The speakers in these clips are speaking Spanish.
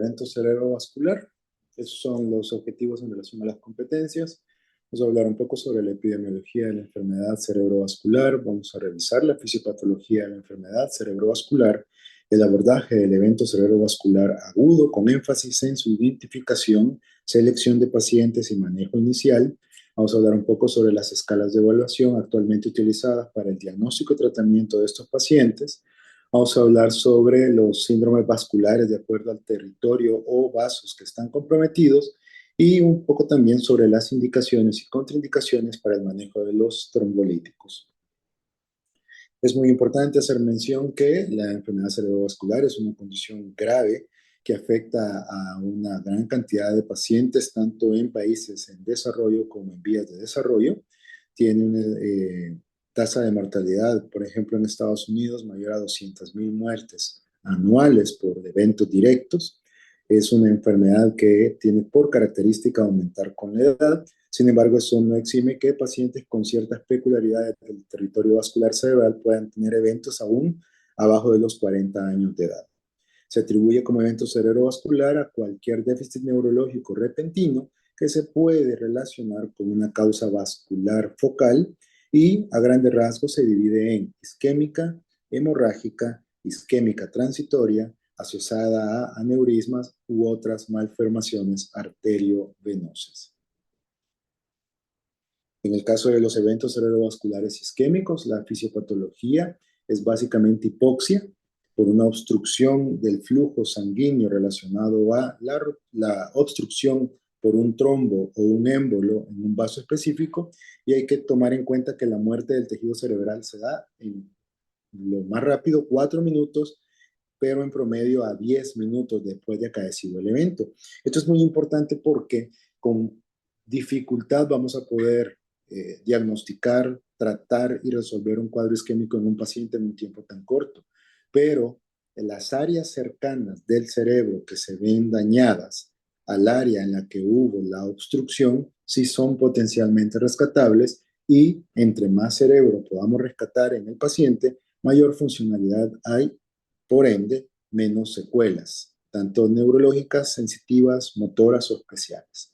evento cerebrovascular. Esos son los objetivos en relación a las competencias. Vamos a hablar un poco sobre la epidemiología de la enfermedad cerebrovascular. Vamos a revisar la fisiopatología de la enfermedad cerebrovascular, el abordaje del evento cerebrovascular agudo con énfasis en su identificación, selección de pacientes y manejo inicial. Vamos a hablar un poco sobre las escalas de evaluación actualmente utilizadas para el diagnóstico y tratamiento de estos pacientes. Vamos a hablar sobre los síndromes vasculares de acuerdo al territorio o vasos que están comprometidos y un poco también sobre las indicaciones y contraindicaciones para el manejo de los trombolíticos. Es muy importante hacer mención que la enfermedad cerebrovascular es una condición grave que afecta a una gran cantidad de pacientes, tanto en países en desarrollo como en vías de desarrollo. Tiene una tasa de mortalidad, por ejemplo, en Estados Unidos, mayor a 200,000 muertes anuales por eventos directos. Es una enfermedad que tiene por característica aumentar con la edad. Sin embargo, eso no exime que pacientes con ciertas peculiaridades del territorio vascular cerebral puedan tener eventos aún abajo de los 40 años de edad. Se atribuye como evento cerebrovascular a cualquier déficit neurológico repentino que se puede relacionar con una causa vascular focal y a grandes rasgos se divide en isquémica, hemorrágica, isquémica transitoria, asociada a aneurismas u otras malformaciones arteriovenosas. En el caso de los eventos cerebrovasculares isquémicos, la fisiopatología es básicamente hipoxia por una obstrucción del flujo sanguíneo relacionado a la obstrucción por un trombo o un émbolo en un vaso específico, y hay que tomar en cuenta que la muerte del tejido cerebral se da en lo más rápido 4 minutos, pero en promedio a 10 minutos después de acaecido el evento. Esto es muy importante porque con dificultad vamos a poder diagnosticar, tratar y resolver un cuadro isquémico en un paciente en un tiempo tan corto. Pero en las áreas cercanas del cerebro que se ven dañadas al área en la que hubo la obstrucción, sí son potencialmente rescatables, y entre más cerebro podamos rescatar en el paciente, mayor funcionalidad hay, por ende, menos secuelas, tanto neurológicas, sensitivas, motoras o especiales.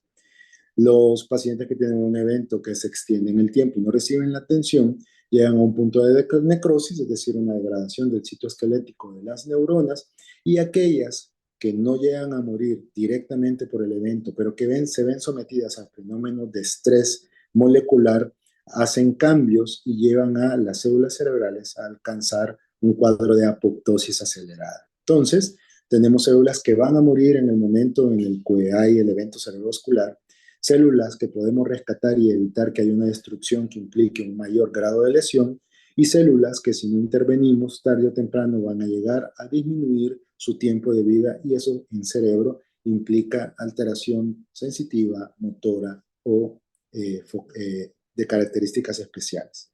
Los pacientes que tienen un evento que se extiende en el tiempo y no reciben la atención, llegan a un punto de necrosis, es decir, una degradación del citoesquelético de las neuronas, y aquellas que no llegan a morir directamente por el evento, pero que se ven sometidas a fenómenos de estrés molecular, hacen cambios y llevan a las células cerebrales a alcanzar un cuadro de apoptosis acelerada. Entonces, tenemos células que van a morir en el momento en el que hay el evento cerebrovascular, células que podemos rescatar y evitar que haya una destrucción que implique un mayor grado de lesión, y células que si no intervenimos tarde o temprano van a llegar a disminuir su tiempo de vida, y eso en cerebro implica alteración sensitiva, motora o de características especiales.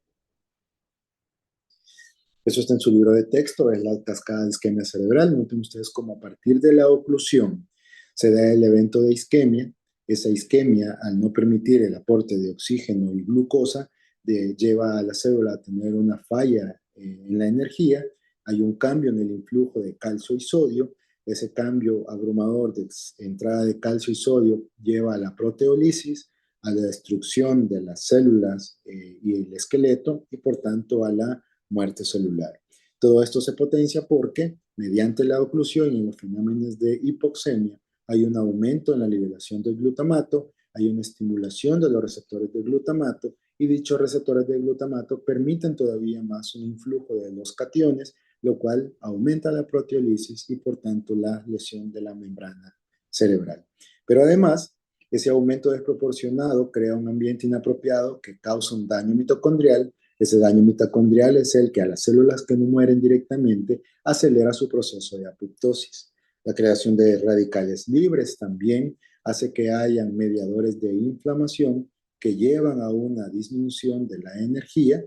Eso está en su libro de texto, es la cascada de isquemia cerebral. Noten ustedes cómo a partir de la oclusión se da el evento de isquemia. Esa isquemia, al no permitir el aporte de oxígeno y glucosa, lleva a la célula a tener una falla en la energía. Hay un cambio en el influjo de calcio y sodio. Ese cambio abrumador de entrada de calcio y sodio lleva a la proteólisis, a la destrucción de las células y el esqueleto, y por tanto a la muerte celular. Todo esto se potencia porque mediante la oclusión y en los fenómenos de hipoxemia hay un aumento en la liberación del glutamato, hay una estimulación de los receptores de glutamato, y dichos receptores de glutamato permiten todavía más un influjo de los cationes, lo cual aumenta la proteólisis y por tanto la lesión de la membrana cerebral. Pero además, ese aumento desproporcionado crea un ambiente inapropiado que causa un daño mitocondrial. Ese daño mitocondrial es el que a las células que no mueren directamente acelera su proceso de apoptosis. La creación de radicales libres también hace que hayan mediadores de inflamación que llevan a una disminución de la energía.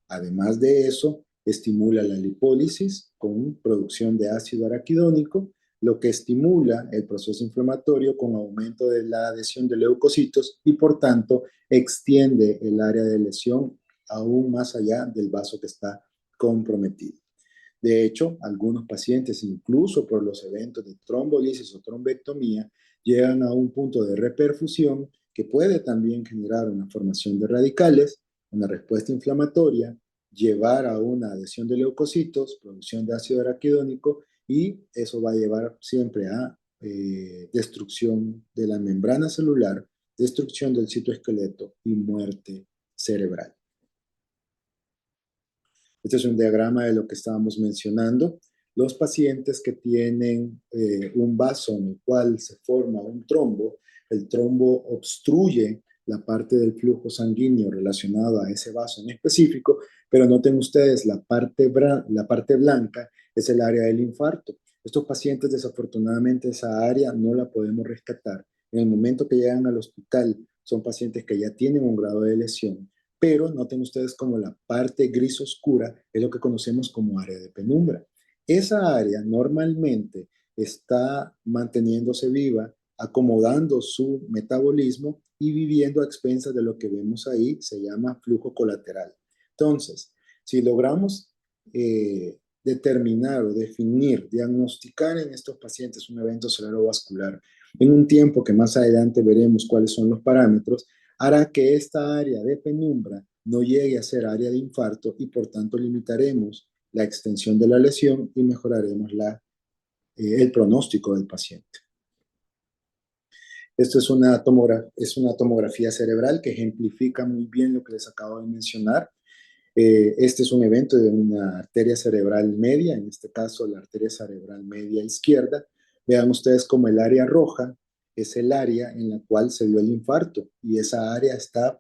Además de eso, estimula la lipólisis con producción de ácido araquidónico, lo que estimula el proceso inflamatorio con aumento de la adhesión de leucocitos y por tanto extiende el área de lesión aún más allá del vaso que está comprometido. De hecho, algunos pacientes, incluso por los eventos de trombolisis o trombectomía, llegan a un punto de reperfusión que puede también generar una formación de radicales, una respuesta inflamatoria, llevar a una adhesión de leucocitos, producción de ácido araquidónico, y eso va a llevar siempre a destrucción de la membrana celular, destrucción del citoesqueleto y muerte cerebral. Este es un diagrama de lo que estábamos mencionando. Los pacientes que tienen un vaso en el cual se forma un trombo, el trombo obstruye la parte del flujo sanguíneo relacionado a ese vaso en específico, pero noten ustedes, la parte blanca es el área del infarto. Estos pacientes, desafortunadamente, esa área no la podemos rescatar. En el momento que llegan al hospital, son pacientes que ya tienen un grado de lesión, pero noten ustedes como la parte gris oscura es lo que conocemos como área de penumbra. Esa área normalmente está manteniéndose viva, acomodando su metabolismo y viviendo a expensas de lo que vemos ahí, se llama flujo colateral. Entonces, si logramos determinar o definir, diagnosticar en estos pacientes un evento cerebrovascular en un tiempo que más adelante veremos cuáles son los parámetros, hará que esta área de penumbra no llegue a ser área de infarto y por tanto limitaremos la extensión de la lesión y mejoraremos el pronóstico del paciente. Esto es una tomografía cerebral que ejemplifica muy bien lo que les acabo de mencionar. Este es un evento de una arteria cerebral media, en este caso la arteria cerebral media izquierda. Vean ustedes como el área roja es el área en la cual se dio el infarto y esa área está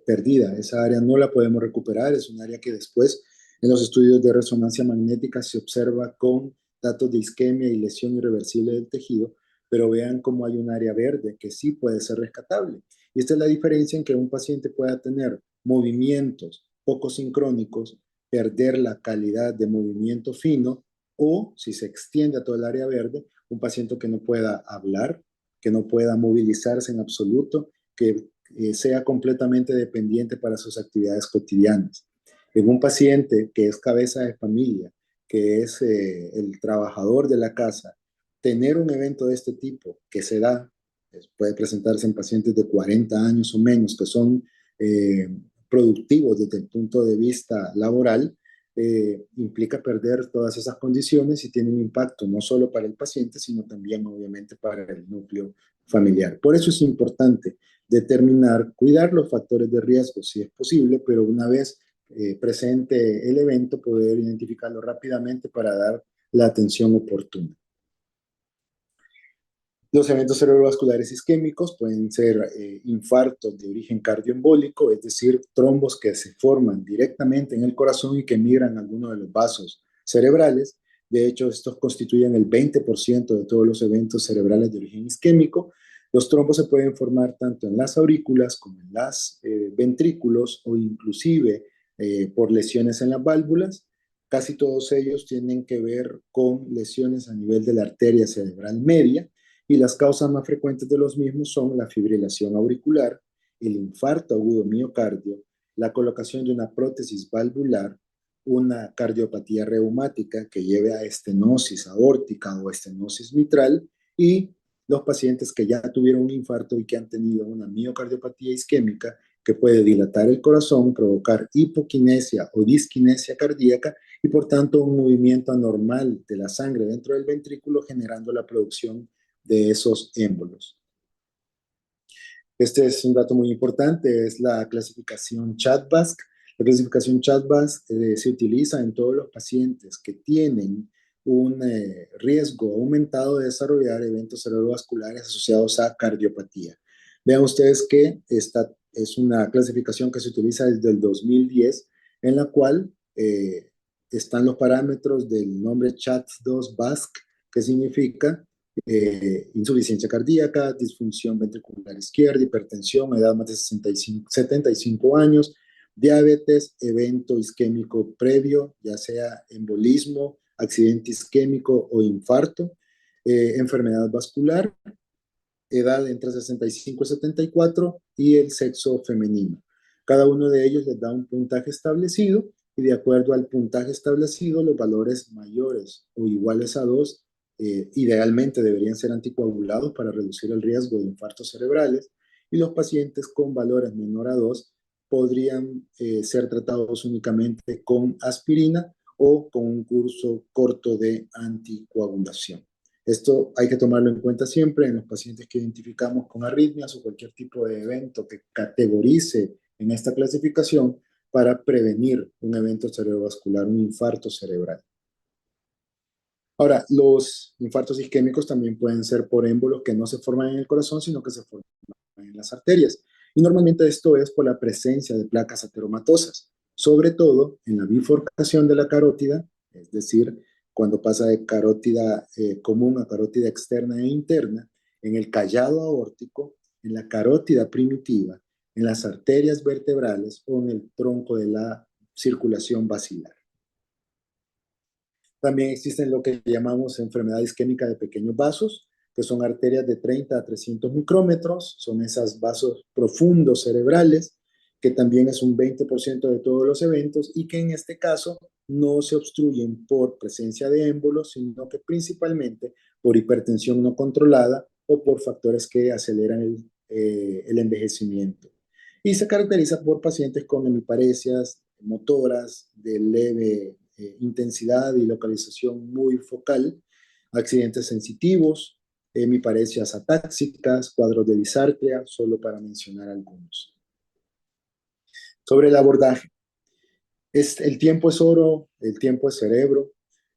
perdida, esa área no la podemos recuperar, es un área que después en los estudios de resonancia magnética se observa con datos de isquemia y lesión irreversible del tejido, pero vean cómo hay un área verde que sí puede ser rescatable. Y esta es la diferencia en que un paciente pueda tener movimientos poco sincrónicos, perder la calidad de movimiento fino, o si se extiende a todo el área verde, un paciente que no pueda hablar, que no pueda movilizarse en absoluto, que sea completamente dependiente para sus actividades cotidianas. En un paciente que es cabeza de familia, que es el trabajador de la casa, tener un evento de este tipo que se da, puede presentarse en pacientes de 40 años o menos, que son productivos desde el punto de vista laboral, implica perder todas esas condiciones y tiene un impacto no solo para el paciente, sino también obviamente para el núcleo familiar. Por eso es importante determinar, cuidar los factores de riesgo si es posible, pero una vez presente el evento, poder identificarlo rápidamente para dar la atención oportuna. Los eventos cerebrovasculares isquémicos pueden ser infartos de origen cardioembólico, es decir, trombos que se forman directamente en el corazón y que migran a alguno de los vasos cerebrales. De hecho, estos constituyen el 20% de todos los eventos cerebrales de origen isquémico. Los trombos se pueden formar tanto en las aurículas como en los ventrículos o inclusive por lesiones en las válvulas. Casi todos ellos tienen que ver con lesiones a nivel de la arteria cerebral media, y las causas más frecuentes de los mismos son la fibrilación auricular, el infarto agudo miocardio, la colocación de una prótesis valvular, una cardiopatía reumática que lleve a estenosis aórtica o estenosis mitral, y los pacientes que ya tuvieron un infarto y que han tenido una miocardiopatía isquémica que puede dilatar el corazón, provocar hipoquinesia o disquinesia cardíaca y por tanto un movimiento anormal de la sangre dentro del ventrículo, generando la producción de esos émbolos. Este es un dato muy importante, es la clasificación CHA2-VASc. La clasificación CHA2-VASc se utiliza en todos los pacientes que tienen un riesgo aumentado de desarrollar eventos cerebrovasculares asociados a cardiopatía. Vean ustedes que esta es una clasificación que se utiliza desde el 2010, en la cual están los parámetros del nombre CHA2-VASc, que significa insuficiencia cardíaca, disfunción ventricular izquierda, hipertensión, edad más de 75 años, diabetes, evento isquémico previo, ya sea embolismo, accidente isquémico o infarto, enfermedad vascular, edad entre 65 y 74 y el sexo femenino. Cada uno de ellos les da un puntaje establecido y de acuerdo al puntaje establecido, los valores mayores o iguales a 2 idealmente deberían ser anticoagulados para reducir el riesgo de infartos cerebrales, y los pacientes con valores menor a 2 podrían ser tratados únicamente con aspirina o con un curso corto de anticoagulación. Esto hay que tomarlo en cuenta siempre en los pacientes que identificamos con arritmias o cualquier tipo de evento que categorice en esta clasificación para prevenir un evento cerebrovascular, un infarto cerebral. Ahora, los infartos isquémicos también pueden ser por émbolos que no se forman en el corazón, sino que se forman en las arterias. Y normalmente esto es por la presencia de placas ateromatosas, sobre todo en la bifurcación de la carótida, es decir, cuando pasa de carótida común a carótida externa e interna, en el callado aórtico, en la carótida primitiva, en las arterias vertebrales o en el tronco de la circulación basilar. También existen lo que llamamos enfermedad isquémica de pequeños vasos, que son arterias de 30 a 300 micrómetros, son esos vasos profundos cerebrales, que también es un 20% de todos los eventos y que en este caso no se obstruyen por presencia de émbolos, sino que principalmente por hipertensión no controlada o por factores que aceleran el envejecimiento. Y se caracteriza por pacientes con hemiparesias motoras de leve intensidad y localización muy focal, accidentes sensitivos, hemiparesias atáxicas, cuadros de disartria, solo para mencionar algunos. Sobre el abordaje. El tiempo es oro, el tiempo es cerebro,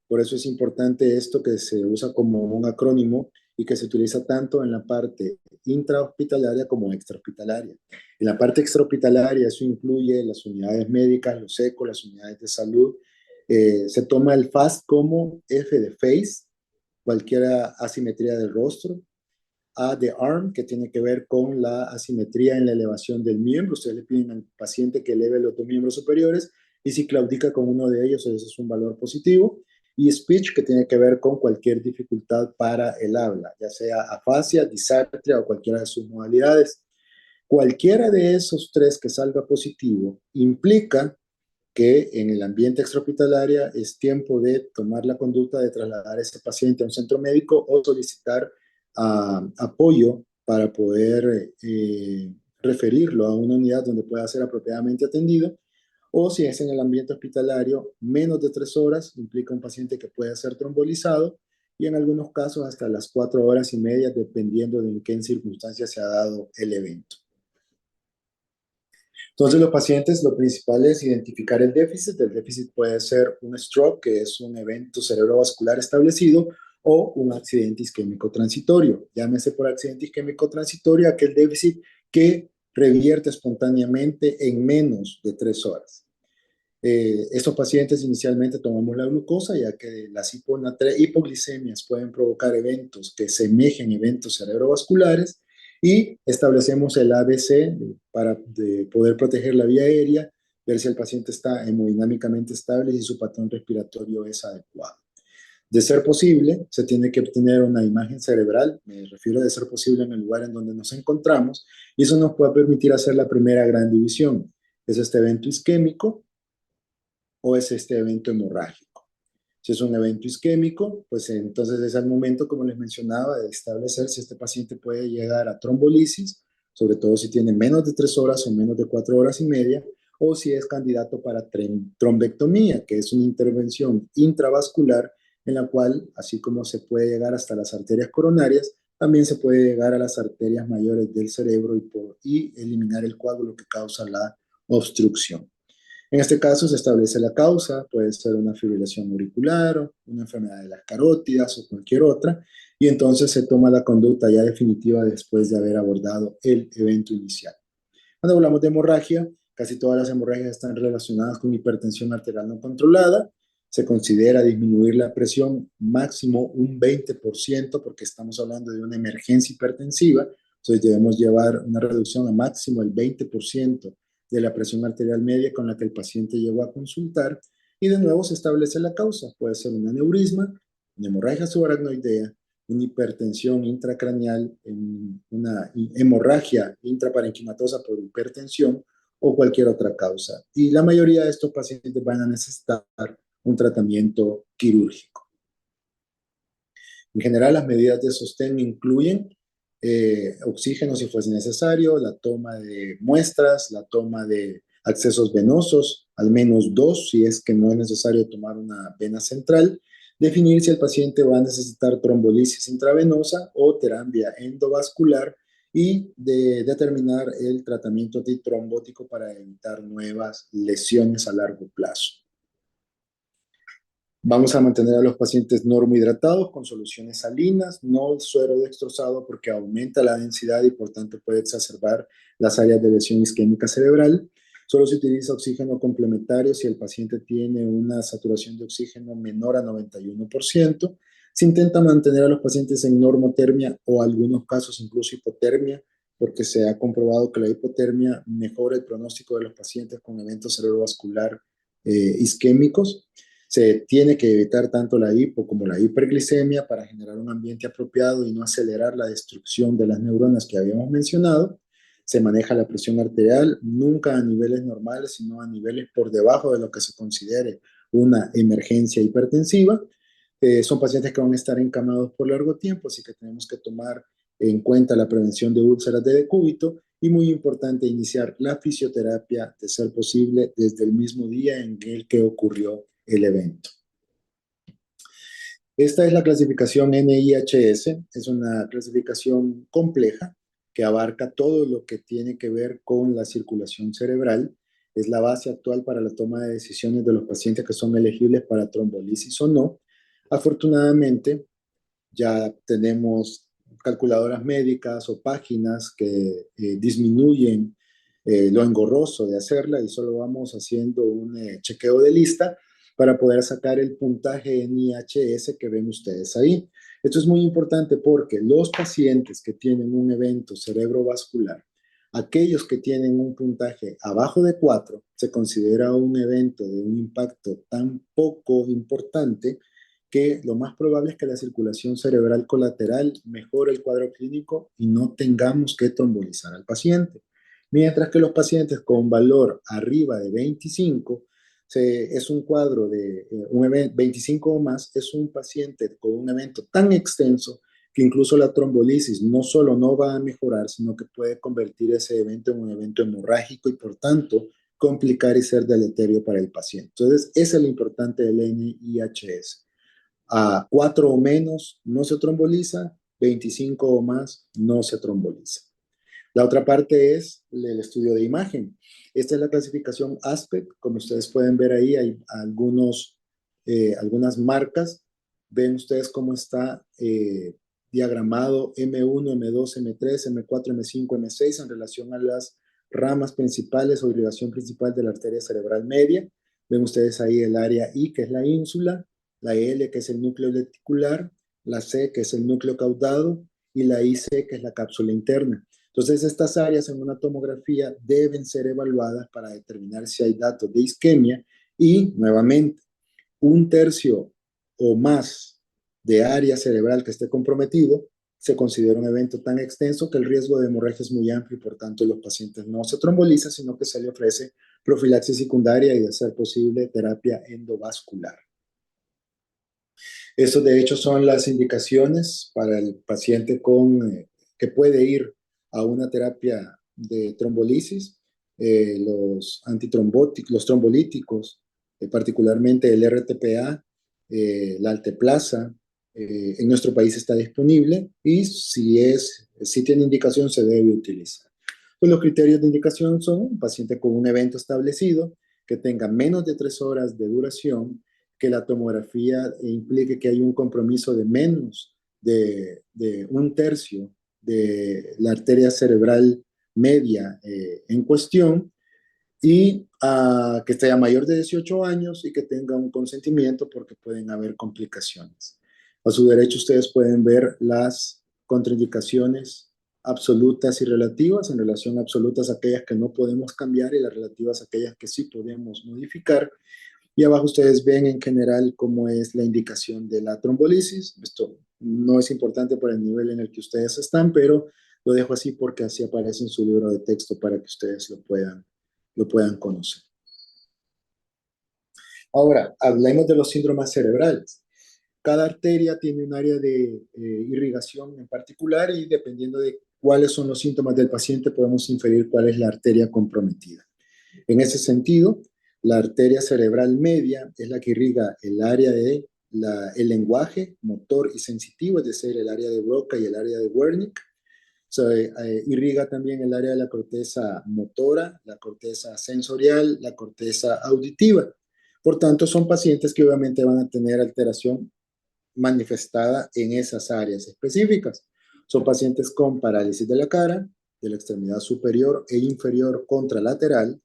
por eso es importante esto que se usa como un acrónimo y que se utiliza tanto en la parte intrahospitalaria como extrahospitalaria. En la parte extrahospitalaria eso incluye las unidades médicas, los ECO, las unidades de salud. Se toma el FAST como F de face, cualquier asimetría del rostro. A de arm, que tiene que ver con la asimetría en la elevación del miembro. Ustedes le piden al paciente que eleve los dos miembros superiores y si claudica con uno de ellos, ese es un valor positivo. Y speech, que tiene que ver con cualquier dificultad para el habla, ya sea afasia, disartria o cualquiera de sus modalidades. Cualquiera de esos tres que salga positivo implica que en el ambiente extrahospitalario es tiempo de tomar la conducta de trasladar a ese paciente a un centro médico o solicitar apoyo para poder referirlo a una unidad donde pueda ser apropiadamente atendido. O si es en el ambiente hospitalario, menos de 3 horas implica un paciente que puede ser trombolizado y en algunos casos hasta las 4 horas y media, dependiendo de en qué circunstancias se ha dado el evento. Entonces, los pacientes, lo principal es identificar el déficit. El déficit puede ser un stroke, que es un evento cerebrovascular establecido, o un accidente isquémico transitorio. Llámese por accidente isquémico transitorio aquel déficit que revierte espontáneamente en menos de 3 horas. Estos pacientes inicialmente tomamos la glucosa, ya que las hipoglicemias pueden provocar eventos que semejen eventos cerebrovasculares, y establecemos el ABC para poder proteger la vía aérea, ver si el paciente está hemodinámicamente estable y si su patrón respiratorio es adecuado. De ser posible, se tiene que obtener una imagen cerebral, me refiero de ser posible en el lugar en donde nos encontramos, y eso nos puede permitir hacer la primera gran división. Es este evento isquémico o es este evento hemorrágico. Si es un evento isquémico, pues entonces es el momento, como les mencionaba, de establecer si este paciente puede llegar a trombolisis, sobre todo si tiene menos de 3 horas o menos de 4 horas y media, o si es candidato para trombectomía, que es una intervención intravascular en la cual, así como se puede llegar hasta las arterias coronarias, también se puede llegar a las arterias mayores del cerebro y eliminar el coágulo que causa la obstrucción. En este caso se establece la causa, puede ser una fibrilación auricular, una enfermedad de las carótidas o cualquier otra, y entonces se toma la conducta ya definitiva después de haber abordado el evento inicial. Cuando hablamos de hemorragia, casi todas las hemorragias están relacionadas con hipertensión arterial no controlada. Se considera disminuir la presión máximo un 20% porque estamos hablando de una emergencia hipertensiva, entonces debemos llevar una reducción a máximo el 20% de la presión arterial media con la que el paciente llegó a consultar, y de nuevo se establece la causa. Puede ser un aneurisma, una hemorragia subaracnoidea, una hipertensión intracraneal, una hemorragia intraparenquimatosa por hipertensión, o cualquier otra causa. Y la mayoría de estos pacientes van a necesitar un tratamiento quirúrgico. En general, las medidas de sostén incluyen oxígeno si fuese necesario, la toma de muestras, la toma de accesos venosos, al menos 2 si es que no es necesario tomar una vena central, definir si el paciente va a necesitar trombolisis intravenosa o terapia endovascular y determinar el tratamiento antitrombótico para evitar nuevas lesiones a largo plazo. Vamos a mantener a los pacientes normohidratados con soluciones salinas, no el suero destrozado porque aumenta la densidad y por tanto puede exacerbar las áreas de lesión isquémica cerebral. Solo se utiliza oxígeno complementario si el paciente tiene una saturación de oxígeno menor a 91%. Se intenta mantener a los pacientes en normotermia o en algunos casos incluso hipotermia, porque se ha comprobado que la hipotermia mejora el pronóstico de los pacientes con eventos cerebrovascular isquémicos. Se tiene que evitar tanto la hipo como la hiperglicemia para generar un ambiente apropiado y no acelerar la destrucción de las neuronas que habíamos mencionado. Se maneja la presión arterial nunca a niveles normales, sino a niveles por debajo de lo que se considere una emergencia hipertensiva. Son pacientes que van a estar encamados por largo tiempo, así que tenemos que tomar en cuenta la prevención de úlceras de decúbito y muy importante iniciar la fisioterapia, de ser posible, desde el mismo día en el que ocurrió el evento. Esta es la clasificación NIHS, es una clasificación compleja que abarca todo lo que tiene que ver con la circulación cerebral. Es la base actual para la toma de decisiones de los pacientes que son elegibles para trombolisis o no. Afortunadamente, ya tenemos calculadoras médicas o páginas que disminuyen lo engorroso de hacerla y solo vamos haciendo un chequeo de lista para poder sacar el puntaje NIHS que ven ustedes ahí. Esto es muy importante porque los pacientes que tienen un evento cerebrovascular, aquellos que tienen un puntaje abajo de 4, se considera un evento de un impacto tan poco importante que lo más probable es que la circulación cerebral colateral mejore el cuadro clínico y no tengamos que trombolizar al paciente. Mientras que los pacientes con valor arriba de 25, es un cuadro de 25 o más, es un paciente con un evento tan extenso que incluso la trombolisis no solo no va a mejorar, sino que puede convertir ese evento en un evento hemorrágico y por tanto complicar y ser deleterio para el paciente. Entonces, ese es lo importante del NIHS. A 4 o menos no se tromboliza, 25 o más no se tromboliza. La otra parte es el estudio de imagen. Esta es la clasificación ASPEC. Como ustedes pueden ver ahí, hay algunas marcas. Ven ustedes cómo está diagramado M1, M2, M3, M4, M5, M6 en relación a las ramas principales o irrigación principal de la arteria cerebral media. Ven ustedes ahí el área I, que es la ínsula, la L, que es el núcleo lenticular, la C, que es el núcleo caudado, y la IC, que es la cápsula interna. Entonces, estas áreas en una tomografía deben ser evaluadas para determinar si hay datos de isquemia y, nuevamente, un tercio o más de área cerebral que esté comprometido se considera un evento tan extenso que el riesgo de hemorragia es muy amplio y por tanto los pacientes no se trombolizan, sino que se le ofrece profilaxis secundaria y, de ser posible, terapia endovascular. Estas, de hecho, son las indicaciones para el paciente que puede ir a una terapia de trombolisis. Los antitrombóticos, los trombolíticos, particularmente el RTPA, la alteplasa, en nuestro país está disponible y si tiene indicación se debe utilizar. Pues los criterios de indicación son un paciente con un evento establecido, que tenga menos de 3 horas de duración, que la tomografía implique que hay un compromiso de menos de un tercio de la arteria cerebral media en cuestión y que esté mayor de 18 años y que tenga un consentimiento porque pueden haber complicaciones. A su derecho ustedes pueden ver las contraindicaciones absolutas y relativas. En relación a absolutas, aquellas que no podemos cambiar, y las relativas, aquellas que sí podemos modificar. Y abajo ustedes ven en general cómo es la indicación de la trombolisis. Esto no es importante por el nivel en el que ustedes están, pero lo dejo así porque así aparece en su libro de texto para que ustedes lo puedan lo puedan conocer. Ahora, hablemos de los síndromes cerebrales. Cada arteria tiene un área de irrigación en particular y dependiendo de cuáles son los síntomas del paciente podemos inferir cuál es la arteria comprometida. En ese sentido, la arteria cerebral media es la que irriga el área de el lenguaje motor y sensitivo, es decir, el área de Broca y el área de Wernicke. Irriga también el área de la corteza motora, la corteza sensorial, la corteza auditiva. Por tanto, son pacientes que obviamente van a tener alteración manifestada en esas áreas específicas. Son pacientes con parálisis de la cara, de la extremidad superior e inferior contralateral,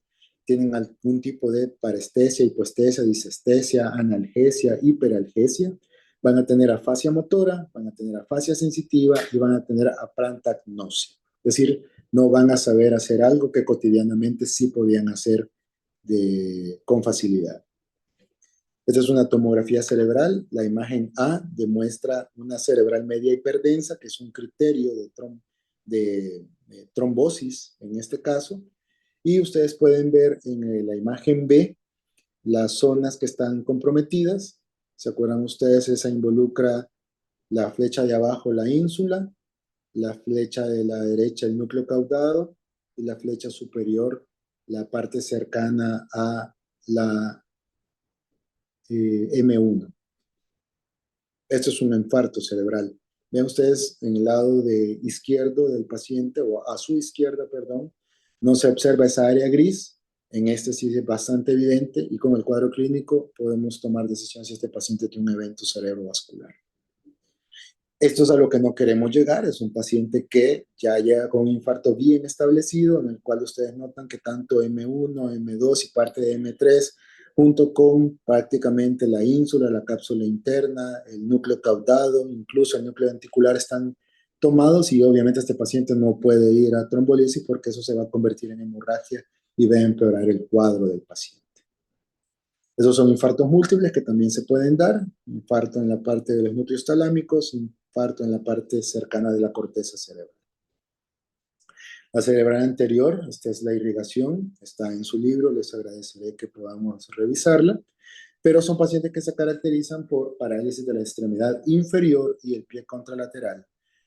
tienen algún tipo de parestesia, hipoestesia, disestesia, analgesia, hiperalgesia, van a tener afasia motora, van a tener afasia sensitiva y van a tener aprantagnosia. Es decir, no van a saber hacer algo que cotidianamente sí podían hacer con facilidad. Esta es una tomografía cerebral. La imagen A demuestra una cerebral media hiperdensa, que es un criterio de trombosis en este caso. Y ustedes pueden ver en la imagen B las zonas que están comprometidas. ¿Se acuerdan ustedes? Esa involucra la flecha de abajo, la ínsula, la flecha de la derecha, el núcleo caudado, y la flecha superior, la parte cercana a la M1. Esto es un infarto cerebral. Vean ustedes en el lado izquierdo del paciente, o a su izquierda, perdón, no se observa esa área gris. En este sí es bastante evidente y con el cuadro clínico podemos tomar decisiones si este paciente tiene un evento cerebrovascular. Esto es a lo que no queremos llegar. Es un paciente que ya llega con un infarto bien establecido, en el cual ustedes notan que tanto M1, M2 y parte de M3, junto con prácticamente la ínsula, la cápsula interna, el núcleo caudado, incluso el núcleo ventricular están tomados y obviamente este paciente no puede ir a trombolisis porque eso se va a convertir en hemorragia y va a empeorar el cuadro del paciente. Esos son infartos múltiples que también se pueden dar, infarto en la parte de los núcleos talámicos, infarto en la parte cercana de la corteza cerebral. La cerebral anterior, esta es la irrigación, está en su libro, les agradeceré que podamos revisarla, pero son pacientes que se caracterizan por parálisis de la extremidad inferior y el pie contralateral,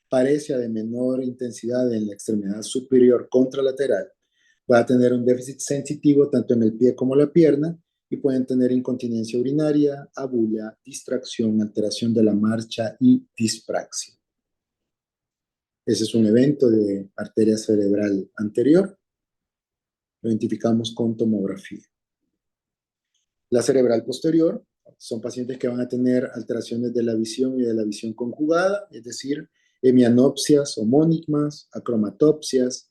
paresia de menor intensidad en la extremidad superior contralateral, va a tener un déficit sensitivo tanto en el pie como la pierna, y pueden tener incontinencia urinaria, abulia, distracción, alteración de la marcha y dispraxia. Ese es un evento de arteria cerebral anterior. Lo identificamos con tomografía. La cerebral posterior son pacientes que van a tener alteraciones de la visión y de la visión conjugada, es decir, hemianopsias homónigmas, acromatopsias,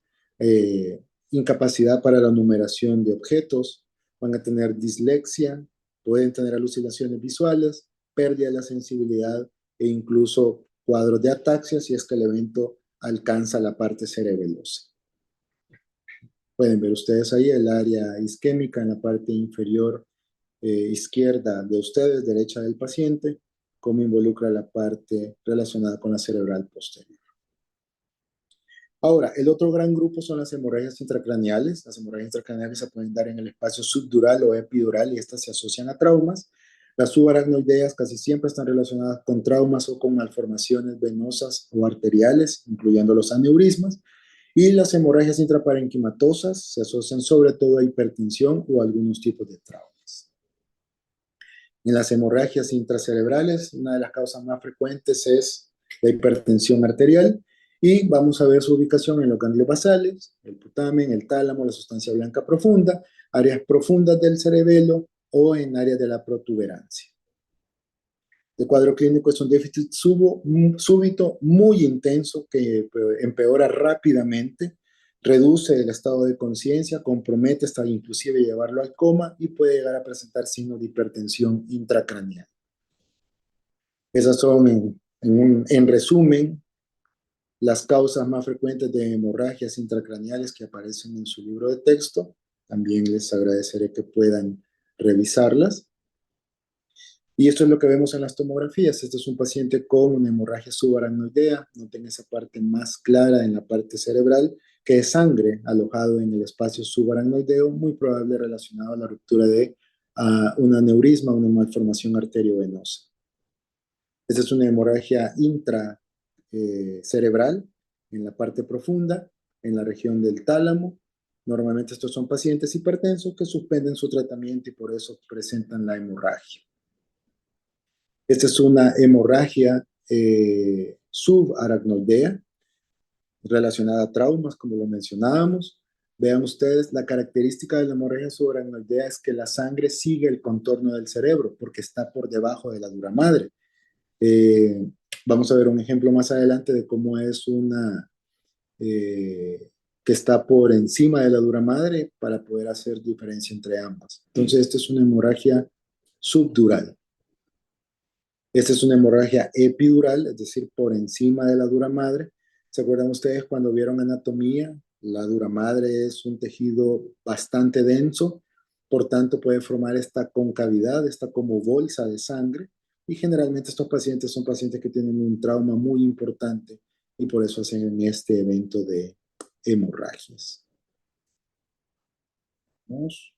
incapacidad para la numeración de objetos, van a tener dislexia, pueden tener alucinaciones visuales, pérdida de la sensibilidad e incluso cuadros de ataxia si es que el evento alcanza la parte cerebelosa. Pueden ver ustedes ahí el área isquémica en la parte inferior izquierda de ustedes, derecha del paciente, cómo involucra la parte relacionada con la cerebral posterior. Ahora, el otro gran grupo son las hemorragias intracraneales. Las hemorragias intracraneales se pueden dar en el espacio subdural o epidural y estas se asocian a traumas. Las subaracnoideas casi siempre están relacionadas con traumas o con malformaciones venosas o arteriales, incluyendo los aneurismas. Y las hemorragias intraparenquimatosas se asocian sobre todo a hipertensión o a algunos tipos de traumas. En las hemorragias intracerebrales, una de las causas más frecuentes es la hipertensión arterial. Y vamos a ver su ubicación en los ganglios basales, el putamen, el tálamo, la sustancia blanca profunda, áreas profundas del cerebelo o en áreas de la protuberancia. El cuadro clínico es un déficit súbito muy intenso que empeora rápidamente, reduce el estado de conciencia, compromete hasta inclusive llevarlo al coma y puede llegar a presentar signos de hipertensión intracraneal. Esas son, en resumen, las causas más frecuentes de hemorragias intracraneales que aparecen en su libro de texto. También les agradeceré que puedan revisarlas. Y esto es lo que vemos en las tomografías. Este es un paciente con una hemorragia subaracnoidea. Noten esa parte más clara en la parte cerebral. que es sangre alojado en el espacio subaracnoideo, muy probable relacionado a la ruptura de un aneurisma, una malformación arteriovenosa. Esta es una hemorragia intracerebral en la parte profunda, en la región del tálamo. Normalmente estos son pacientes hipertensos que suspenden su tratamiento y por eso presentan la hemorragia. Esta es una hemorragia subaracnoidea relacionada a traumas, como lo mencionábamos. Vean ustedes, la característica de la hemorragia subaracnoidea es que la sangre sigue el contorno del cerebro porque está por debajo de la dura madre. Vamos a ver un ejemplo más adelante de cómo es una que está por encima de la dura madre para poder hacer diferencia entre ambas. Entonces, esta es una hemorragia subdural. Esta es una hemorragia epidural, es decir, por encima de la dura madre. ¿Se acuerdan ustedes cuando vieron anatomía? La dura madre es un tejido bastante denso, por tanto puede formar esta concavidad, esta como bolsa de sangre, y generalmente estos pacientes son pacientes que tienen un trauma muy importante y por eso hacen este evento de hemorragias. Vamos.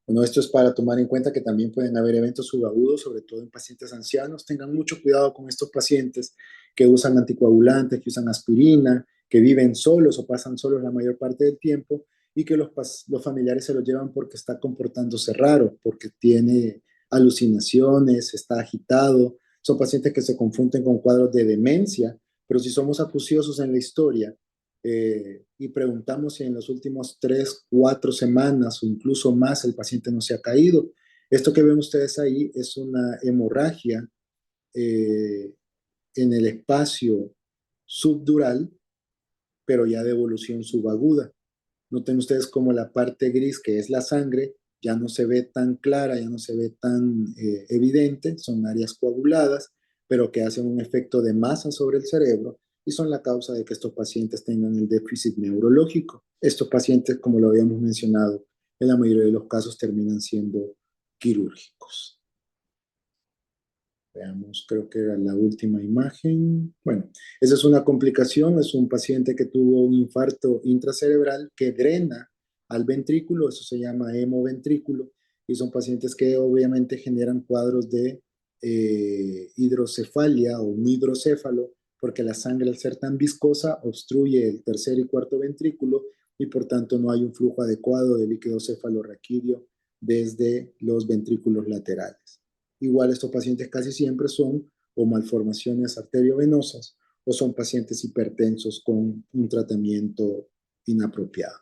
Bueno, esto es para tomar en cuenta que también pueden haber eventos subagudos, sobre todo en pacientes ancianos. Tengan mucho cuidado con estos pacientes que usan anticoagulantes, que usan aspirina, que viven solos o pasan solos la mayor parte del tiempo y que los familiares se lo llevan porque está comportándose raro, porque tiene alucinaciones, está agitado. Son pacientes que se confunden con cuadros de demencia, pero si somos acuciosos en la historia, y preguntamos si en los últimos 3, 4 semanas o incluso más el paciente no se ha caído. Esto que ven ustedes ahí es una hemorragia en el espacio subdural, pero ya de evolución subaguda. Noten ustedes como la parte gris, que es la sangre, ya no se ve tan clara, ya no se ve tan evidente, son áreas coaguladas, pero que hacen un efecto de masa sobre el cerebro y son la causa de que estos pacientes tengan el déficit neurológico. Estos pacientes, como lo habíamos mencionado, en la mayoría de los casos terminan siendo quirúrgicos. Veamos, creo que era la última imagen. Bueno, esa es una complicación, es un paciente que tuvo un infarto intracerebral que drena al ventrículo, eso se llama hemoventrículo, y son pacientes que obviamente generan cuadros de hidrocefalia o un hidrocéfalo, porque la sangre al ser tan viscosa obstruye el tercer y cuarto ventrículo y por tanto no hay un flujo adecuado de líquido cefalorraquídeo desde los ventrículos laterales. Igual estos pacientes casi siempre son o malformaciones arteriovenosas o son pacientes hipertensos con un tratamiento inapropiado.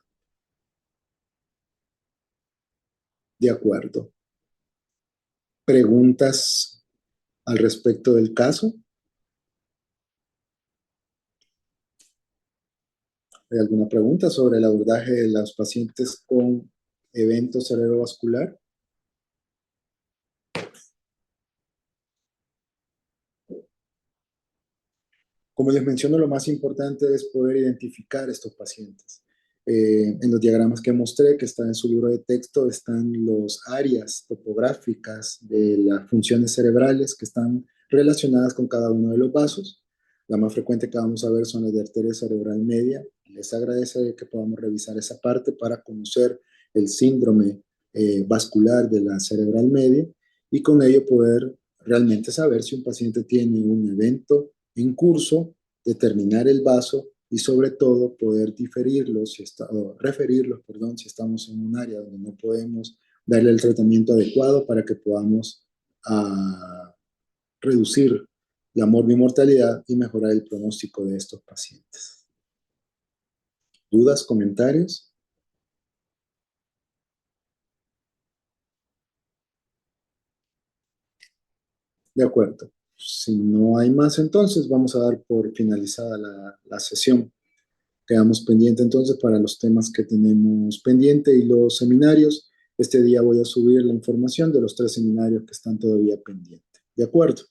De acuerdo. ¿Preguntas al respecto del caso? ¿Hay alguna pregunta sobre el abordaje de los pacientes con evento cerebrovascular? Como les menciono, lo más importante es poder identificar estos pacientes. En los diagramas que mostré, que están en su libro de texto, están las áreas topográficas de las funciones cerebrales que están relacionadas con cada uno de los vasos. La más frecuente que vamos a ver son las de arteria cerebral media. Les agradece que podamos revisar esa parte para conocer el síndrome vascular de la cerebral media y con ello poder realmente saber si un paciente tiene un evento en curso, determinar el vaso y sobre todo poder diferirlos, o referirlos, perdón, si estamos en un área donde no podemos darle el tratamiento adecuado para que podamos reducir la morbimortalidad y mejorar el pronóstico de estos pacientes. ¿Dudas, comentarios? De acuerdo. Si no hay más, entonces vamos a dar por finalizada la sesión. Quedamos pendiente entonces para los temas que tenemos pendiente y los seminarios. Este día voy a subir la información de los 3 seminarios que están todavía pendientes. ¿De acuerdo?